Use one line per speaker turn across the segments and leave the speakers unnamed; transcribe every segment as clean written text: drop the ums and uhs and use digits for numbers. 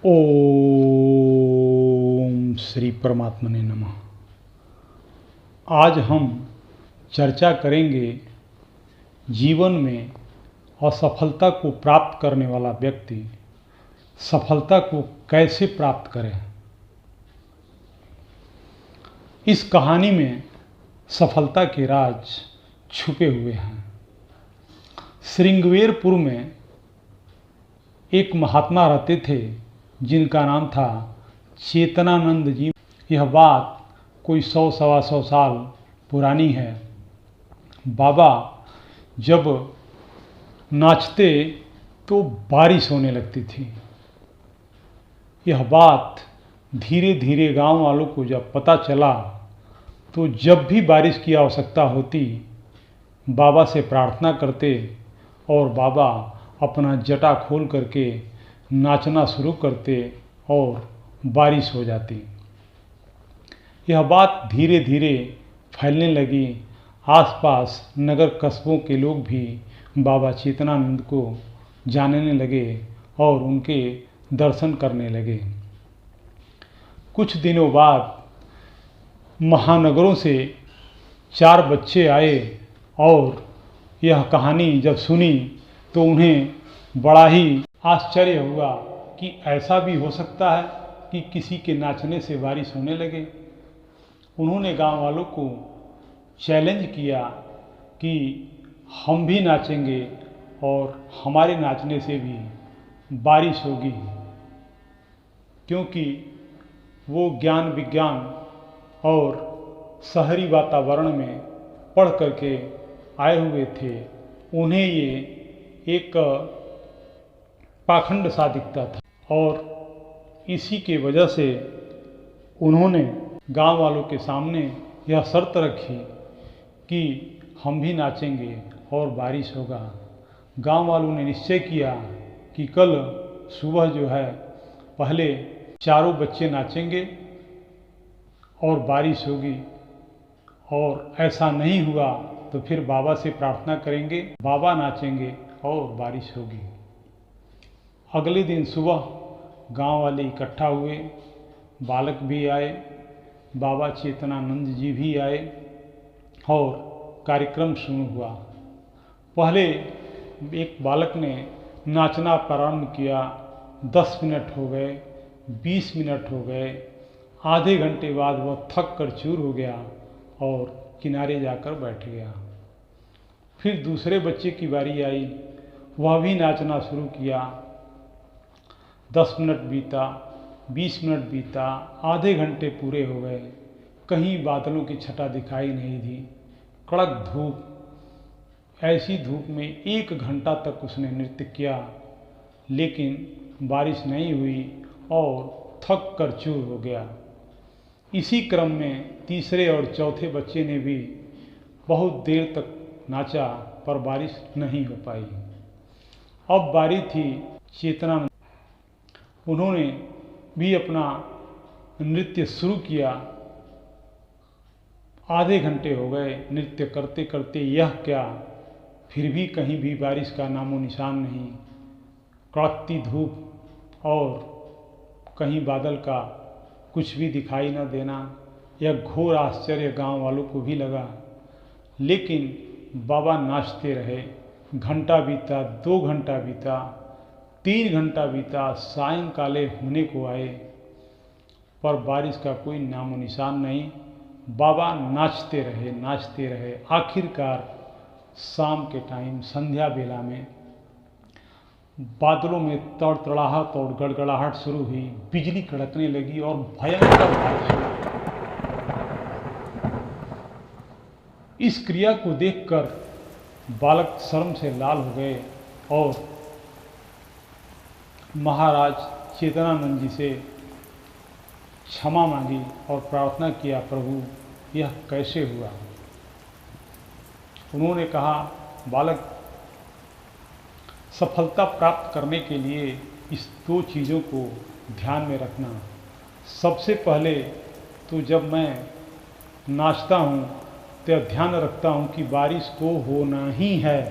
ओम श्री परमात्मने नमः। आज हम चर्चा करेंगे जीवन में असफलता को प्राप्त करने वाला व्यक्ति सफलता को कैसे प्राप्त करे। इस कहानी में सफलता के राज छुपे हुए हैं। श्रृंगवेरपुर में एक महात्मा रहते थे जिनका नाम था चेतनानंद जी। यह बात कोई 100-125 साल पुरानी है। बाबा जब नाचते तो बारिश होने लगती थी। यह बात धीरे धीरे गांव वालों को जब पता चला तो जब भी बारिश की आवश्यकता होती बाबा से प्रार्थना करते और बाबा अपना जटा खोल करके नाचना शुरू करते और बारिश हो जाती। यह बात धीरे धीरे फैलने लगी। आसपास नगर कस्बों के लोग भी बाबा चेतनानंद को जानने लगे और उनके दर्शन करने लगे। कुछ दिनों बाद महानगरों से 4 बच्चे आए और यह कहानी जब सुनी तो उन्हें बड़ा ही आश्चर्य हुआ कि ऐसा भी हो सकता है कि किसी के नाचने से बारिश होने लगे। उन्होंने गांव वालों को चैलेंज किया कि हम भी नाचेंगे और हमारे नाचने से भी बारिश होगी, क्योंकि वो ज्ञान विज्ञान और शहरी वातावरण में पढ़ करके आए हुए थे। उन्हें ये एक पाखंड सा दिखता था और इसी के वजह से उन्होंने गांव वालों के सामने यह शर्त रखी कि हम भी नाचेंगे और बारिश होगा। गांव वालों ने निश्चय किया कि कल सुबह जो है पहले चारों बच्चे नाचेंगे और बारिश होगी, और ऐसा नहीं हुआ तो फिर बाबा से प्रार्थना करेंगे, बाबा नाचेंगे और बारिश होगी। अगले दिन सुबह गांव वाले इकट्ठा हुए, बालक भी आए, बाबा चेतनानंद जी भी आए और कार्यक्रम शुरू हुआ। पहले एक बालक ने नाचना प्रारंभ किया। 10 मिनट हो गए, 20 मिनट हो गए, आधे घंटे बाद वह थक कर चूर हो गया और किनारे जाकर बैठ गया। फिर दूसरे बच्चे की बारी आई, वह भी नाचना शुरू किया। 10 मिनट बीता, 20 मिनट बीता, आधे घंटे पूरे हो गए, कहीं बादलों की छटा दिखाई नहीं दी। कड़क धूप, ऐसी धूप में 1 घंटा तक उसने नृत्य किया, लेकिन बारिश नहीं हुई और थक कर चूर हो गया। इसी क्रम में तीसरे और चौथे बच्चे ने भी बहुत देर तक नाचा, पर बारिश नहीं हो पाई। अब बारी थी चेतनानंद। उन्होंने भी अपना नृत्य शुरू किया। आधे घंटे हो गए नृत्य करते करते, यह क्या, फिर भी कहीं भी बारिश का नामो निशान नहीं। कड़कती धूप और कहीं बादल का कुछ भी दिखाई न देना, यह घोर आश्चर्य गांव वालों को भी लगा। लेकिन बाबा नाचते रहे। घंटा बीता, 2 घंटा बीता, 3 घंटा बीता, सायंकाले होने को आए, पर बारिश का कोई नामो निशान नहीं। बाबा नाचते रहे, नाचते रहे। आखिरकार शाम के टाइम, संध्या बेला में बादलों में तड़तड़ाहट और गड़गड़ाहट शुरू हुई, बिजली कड़कने लगी और भयंकर बारिश हुई। इस क्रिया को देखकर बालक शर्म से लाल हो गए और महाराज चेतनानंद जी से क्षमा मांगी और प्रार्थना किया, प्रभु यह कैसे हुआ। उन्होंने कहा, बालक, सफलता प्राप्त करने के लिए इस 2 चीज़ों को ध्यान में रखना। सबसे पहले तो जब मैं नाचता हूँ तो ध्यान रखता हूँ कि बारिश को होना ही है,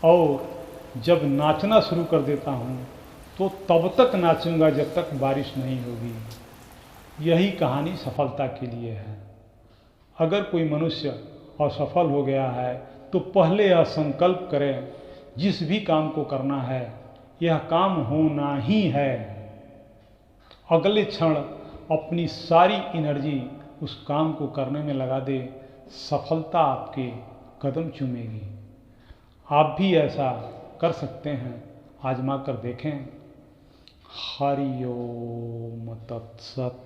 और जब नाचना शुरू कर देता हूँ तो तब तक नाचूंगा जब तक बारिश नहीं होगी। यही कहानी सफलता के लिए है। अगर कोई मनुष्य असफल हो गया है तो पहले यह संकल्प करें, जिस भी काम को करना है यह काम होना ही है। अगले क्षण अपनी सारी एनर्जी उस काम को करने में लगा दे, सफलता आपके कदम चूमेगी। आप भी ऐसा कर सकते हैं, आजमा कर देखें। हरि ओम तत्सत।